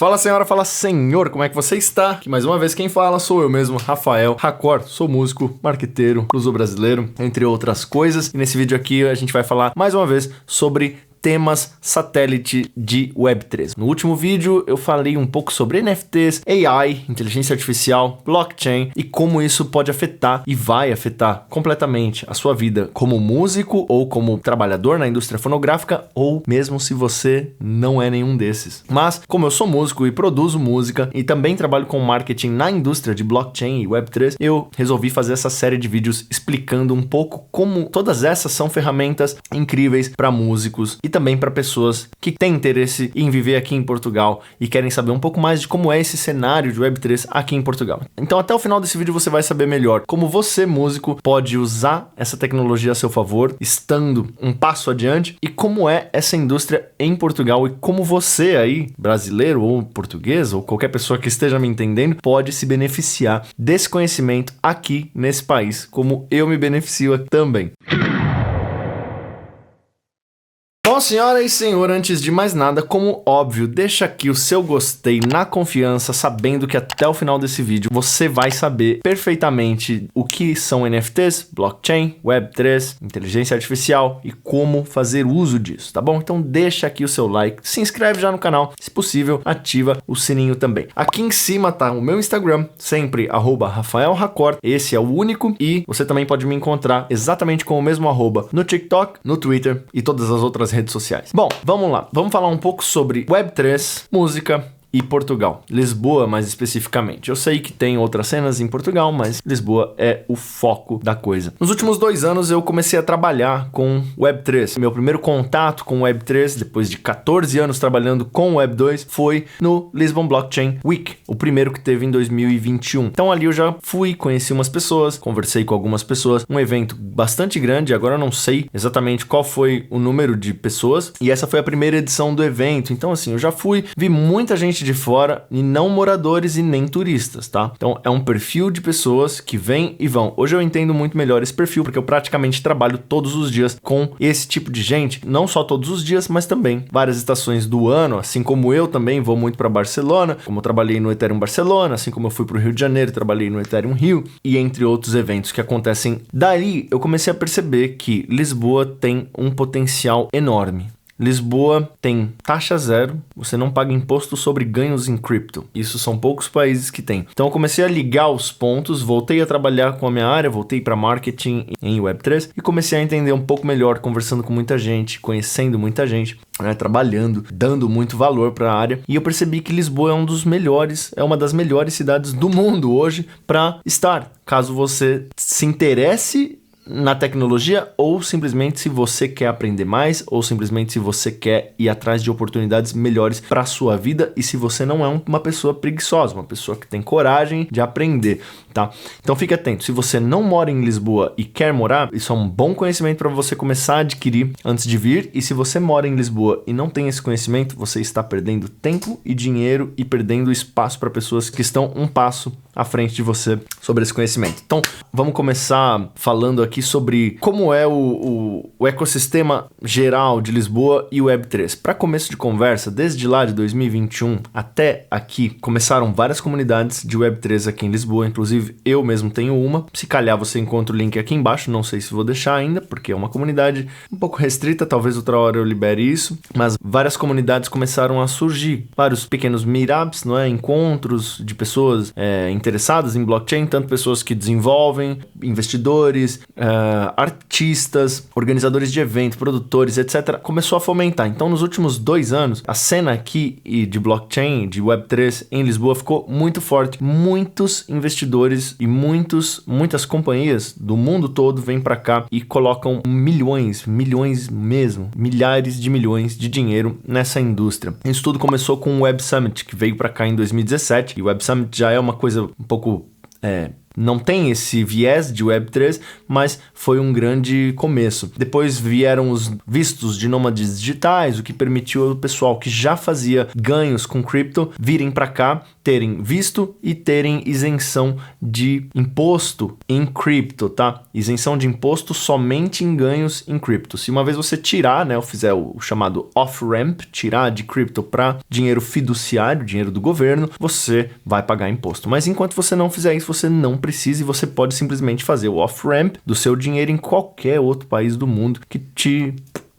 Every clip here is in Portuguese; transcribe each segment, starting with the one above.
Fala senhora, fala senhor, como é que você está? Que mais uma vez quem fala sou eu mesmo, Rafael Racor. Sou músico, marqueteiro, luso-brasileiro, entre outras coisas. E nesse vídeo aqui a gente vai falar mais uma vez sobre temas satélite de Web3. No último vídeo eu falei um pouco sobre NFTs, AI, inteligência artificial, blockchain e como isso pode afetar e vai afetar completamente a sua vida como músico ou como trabalhador na indústria fonográfica ou mesmo se você não é nenhum desses. Mas como eu sou músico e produzo música e também trabalho com marketing na indústria de blockchain e Web3, eu resolvi fazer essa série de vídeos explicando um pouco como todas essas são ferramentas incríveis para músicos e também para pessoas que têm interesse em viver aqui em Portugal e querem saber um pouco mais de como é esse cenário de Web3 aqui em Portugal. Então até o final desse vídeo você vai saber melhor como você, músico, pode usar essa tecnologia a seu favor, estando um passo adiante, e como é essa indústria em Portugal e como você aí, brasileiro ou português ou qualquer pessoa que esteja me entendendo, pode se beneficiar desse conhecimento aqui nesse país, como eu me beneficio também. Bom, senhora e senhor, antes de mais nada, como óbvio, deixa aqui o seu gostei na confiança, sabendo que até o final desse vídeo você vai saber perfeitamente o que são NFTs, blockchain, Web3, inteligência artificial e como fazer uso disso, tá bom? Então deixa aqui o seu like, se inscreve já no canal, se possível, ativa o sininho também. Aqui em cima tá o meu Instagram, sempre @RafaelRacor, esse é o único, e você também pode me encontrar exatamente com o mesmo arroba no TikTok, no Twitter e todas as outras redes sociais. Bom, vamos lá. Vamos falar um pouco sobre Web3, música e Portugal. Lisboa, mais especificamente. Eu sei que tem outras cenas em Portugal, mas Lisboa é o foco da coisa. Nos últimos 2 anos eu comecei a trabalhar com Web3. Meu primeiro contato com Web3, depois de 14 anos trabalhando com Web2, foi no Lisbon Blockchain Week, o primeiro que teve em 2021. Então ali eu já fui, conheci umas pessoas, conversei com algumas pessoas, um evento bastante grande, agora eu não sei exatamente qual foi o número de pessoas, e essa foi a primeira edição do evento. Então assim, eu já fui, vi muita gente de fora e não moradores e nem turistas, tá? Então é um perfil de pessoas que vêm e vão. Hoje eu entendo muito melhor esse perfil porque eu praticamente trabalho todos os dias com esse tipo de gente, não só todos os dias, mas também várias estações do ano, assim como eu também vou muito para Barcelona, como eu trabalhei no Ethereum Barcelona, assim como eu fui para o Rio de Janeiro, trabalhei no Ethereum Rio e entre outros eventos que acontecem. Daí eu comecei a perceber que Lisboa tem um potencial enorme. Lisboa tem taxa zero, você não paga imposto sobre ganhos em cripto. Isso são poucos países que tem. Então eu comecei a ligar os pontos, voltei a trabalhar com a minha área, voltei para marketing em Web3 e comecei a entender um pouco melhor, conversando com muita gente, conhecendo muita gente, né, trabalhando, dando muito valor para a área. E eu percebi que Lisboa é uma das melhores cidades do mundo hoje para estar. Caso você se interesse na tecnologia ou simplesmente se você quer aprender mais ou simplesmente se você quer ir atrás de oportunidades melhores para a sua vida e se você não é uma pessoa preguiçosa, uma pessoa que tem coragem de aprender, tá? Então fique atento, se você não mora em Lisboa e quer morar, isso é um bom conhecimento para você começar a adquirir antes de vir, e se você mora em Lisboa e não tem esse conhecimento, você está perdendo tempo e dinheiro e perdendo espaço para pessoas que estão um passo à frente de você sobre esse conhecimento. Então vamos começar falando aqui sobre como é o ecossistema geral de Lisboa e o Web3. Para começo de conversa, desde lá de 2021 até aqui, começaram várias comunidades de Web3 aqui em Lisboa, inclusive eu mesmo tenho uma. Se calhar você encontra o link aqui embaixo, não sei se vou deixar ainda, porque é uma comunidade um pouco restrita, talvez outra hora eu libere isso, mas várias comunidades começaram a surgir, vários pequenos meetups, não é? Encontros de pessoas interessadas em blockchain, tanto pessoas que desenvolvem, investidores, artistas, organizadores de eventos, produtores, etc. Começou a fomentar. Então, nos últimos 2 anos, a cena aqui de blockchain, de Web3 em Lisboa ficou muito forte. Muitos investidores e muitas companhias do mundo todo vêm para cá e colocam milhões mesmo, milhares de milhões de dinheiro nessa indústria. Isso tudo começou com o Web Summit, que veio para cá em 2017, e o Web Summit já é uma coisa um pouco não tem esse viés de Web3, mas foi um grande começo. Depois vieram os vistos de nômades digitais, o que permitiu ao pessoal que já fazia ganhos com cripto virem para cá, terem visto e terem isenção de imposto em cripto, tá? Isenção de imposto somente em ganhos em cripto. Se uma vez você tirar, né, ou fizer o chamado off-ramp, tirar de cripto para dinheiro fiduciário, dinheiro do governo, você vai pagar imposto. Mas enquanto você não fizer isso, você não precisa e você pode simplesmente fazer o off-ramp do seu dinheiro em qualquer outro país do mundo que te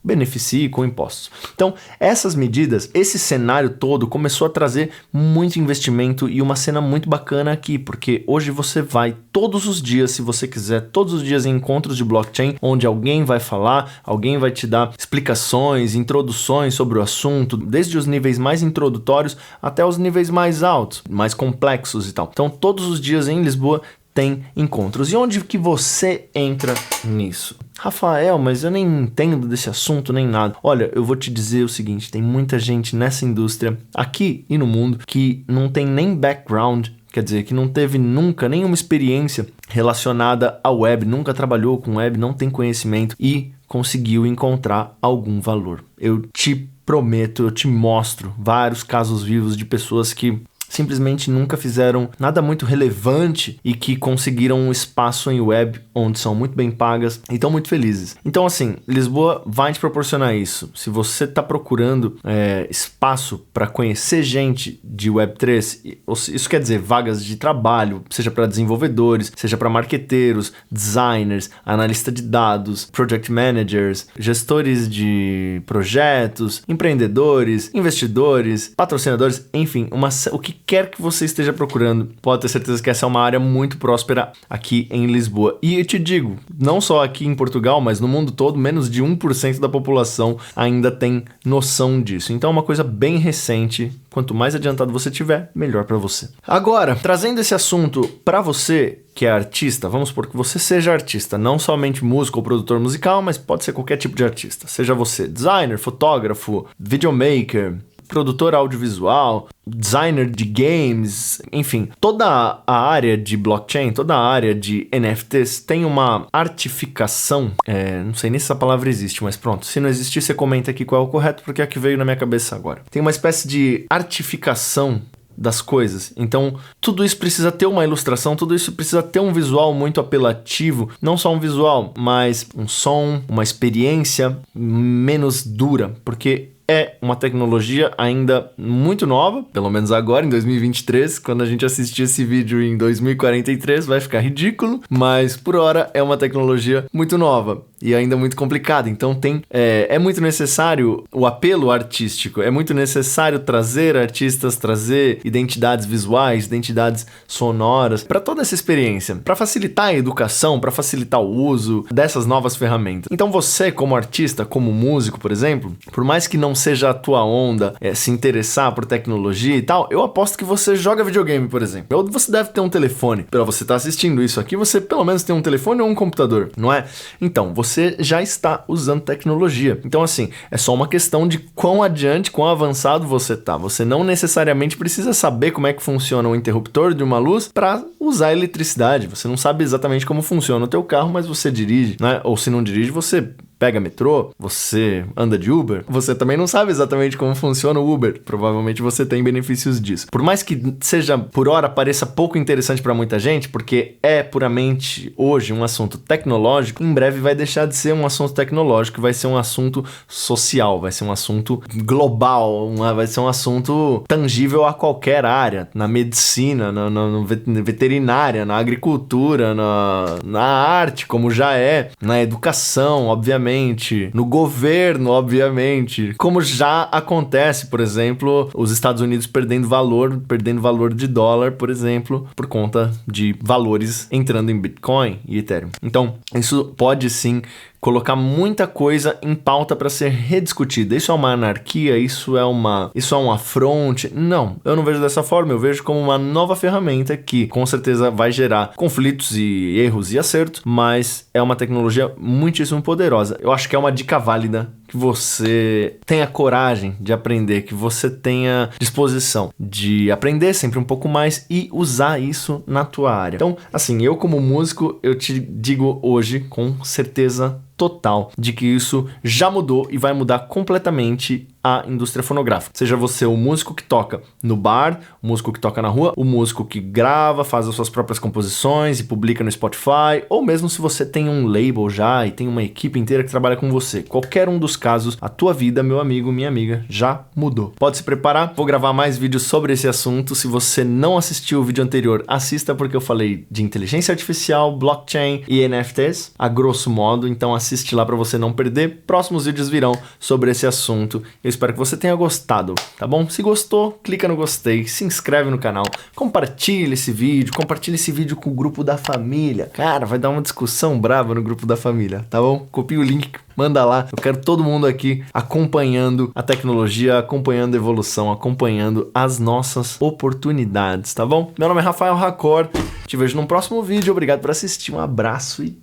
beneficie com impostos. Então, essas medidas, esse cenário todo começou a trazer muito investimento e uma cena muito bacana aqui, porque hoje você vai todos os dias, se você quiser, todos os dias em encontros de blockchain, onde alguém vai falar, alguém vai te dar explicações, introduções sobre o assunto, desde os níveis mais introdutórios até os níveis mais altos, mais complexos e tal. Então, todos os dias em Lisboa tem encontros. E onde que você entra nisso? Rafael, mas eu nem entendo desse assunto nem nada. Olha, eu vou te dizer o seguinte, tem muita gente nessa indústria, aqui e no mundo, que não tem nem background, quer dizer, que não teve nunca nenhuma experiência relacionada à web, nunca trabalhou com web, não tem conhecimento e conseguiu encontrar algum valor. Eu te prometo, eu te mostro vários casos vivos de pessoas que simplesmente nunca fizeram nada muito relevante e que conseguiram um espaço em web onde são muito bem pagas e estão muito felizes. Então, assim, Lisboa vai te proporcionar isso. Se você está procurando espaço para conhecer gente de Web3, isso quer dizer vagas de trabalho, seja para desenvolvedores, seja para marqueteiros, designers, analista de dados, project managers, gestores de projetos, empreendedores, investidores, patrocinadores, enfim, o que quer que você esteja procurando, pode ter certeza que essa é uma área muito próspera aqui em Lisboa. E eu te digo, não só aqui em Portugal, mas no mundo todo, menos de 1% da população ainda tem noção disso. Então é uma coisa bem recente. Quanto mais adiantado você tiver, melhor para você. Agora, trazendo esse assunto para você que é artista, vamos supor que você seja artista, não somente músico ou produtor musical, mas pode ser qualquer tipo de artista. Seja você designer, fotógrafo, videomaker, produtor audiovisual, designer de games, enfim, toda a área de blockchain, toda a área de NFTs tem uma artificação, não sei nem se essa palavra existe, mas pronto, se não existir, você comenta aqui qual é o correto, porque é o que veio na minha cabeça agora. Tem uma espécie de artificação das coisas, então tudo isso precisa ter uma ilustração, tudo isso precisa ter um visual muito apelativo, não só um visual, mas um som, uma experiência menos dura, porque é uma tecnologia ainda muito nova, pelo menos agora, em 2023. Quando a gente assistir esse vídeo em 2043, vai ficar ridículo, mas por hora é uma tecnologia muito nova e ainda muito complicada. Então é muito necessário o apelo artístico, é muito necessário trazer artistas, trazer identidades visuais, identidades sonoras para toda essa experiência, para facilitar a educação, para facilitar o uso dessas novas ferramentas. Então você, como artista, como músico, por exemplo, por mais que não seja a tua onda se interessar por tecnologia e tal, eu aposto que você joga videogame, por exemplo. Ou você deve ter um telefone. Para você estar assistindo isso aqui, você pelo menos tem um telefone ou um computador, não é? Então, você já está usando tecnologia. Então, assim, é só uma questão de quão adiante, quão avançado você tá. Você não necessariamente precisa saber como é que funciona um interruptor de uma luz para usar eletricidade. Você não sabe exatamente como funciona o teu carro, mas você dirige, né? Ou se não dirige, você pega metrô, você anda de Uber, você também não sabe exatamente como funciona o Uber. Provavelmente você tem benefícios disso. Por mais que seja, por hora, pareça pouco interessante para muita gente, porque é puramente hoje um assunto tecnológico, em breve vai deixar de ser um assunto tecnológico, vai ser um assunto social, vai ser um assunto global, vai ser um assunto tangível a qualquer área, na medicina, na veterinária, na agricultura, na arte, como já é, na educação, obviamente, no governo, obviamente, como já acontece, por exemplo, os Estados Unidos perdendo valor de dólar, por exemplo, por conta de valores entrando em Bitcoin e Ethereum. Então, isso pode sim colocar muita coisa em pauta para ser rediscutida. Isso é uma anarquia? Isso é um afronte? Não, eu não vejo dessa forma. Eu vejo como uma nova ferramenta que com certeza vai gerar conflitos e erros e acertos, mas é uma tecnologia muitíssimo poderosa. Eu acho que é uma dica válida que que você tenha coragem de aprender, que você tenha disposição de aprender sempre um pouco mais e usar isso na tua área. Então, assim, eu como músico, eu te digo hoje com certeza total de que isso já mudou e vai mudar completamente a indústria fonográfica. Seja você o músico que toca no bar, o músico que toca na rua, o músico que grava, faz as suas próprias composições e publica no Spotify, ou mesmo se você tem um label já e tem uma equipe inteira que trabalha com você. Qualquer um dos casos, a tua vida, meu amigo, minha amiga, já mudou. Pode se preparar, vou gravar mais vídeos sobre esse assunto. Se você não assistiu o vídeo anterior, assista, porque eu falei de inteligência artificial, blockchain e NFTs, a grosso modo, então assiste lá para você não perder. Próximos vídeos virão sobre esse assunto. Eu espero que você tenha gostado, tá bom? Se gostou, clica no gostei, se inscreve no canal, compartilha esse vídeo com o grupo da família. Cara, vai dar uma discussão brava no grupo da família, tá bom? Copia o link, manda lá. Eu quero todo mundo aqui acompanhando a tecnologia, acompanhando a evolução, acompanhando as nossas oportunidades, tá bom? Meu nome é Rafael Racor, te vejo no próximo vídeo. Obrigado por assistir, um abraço e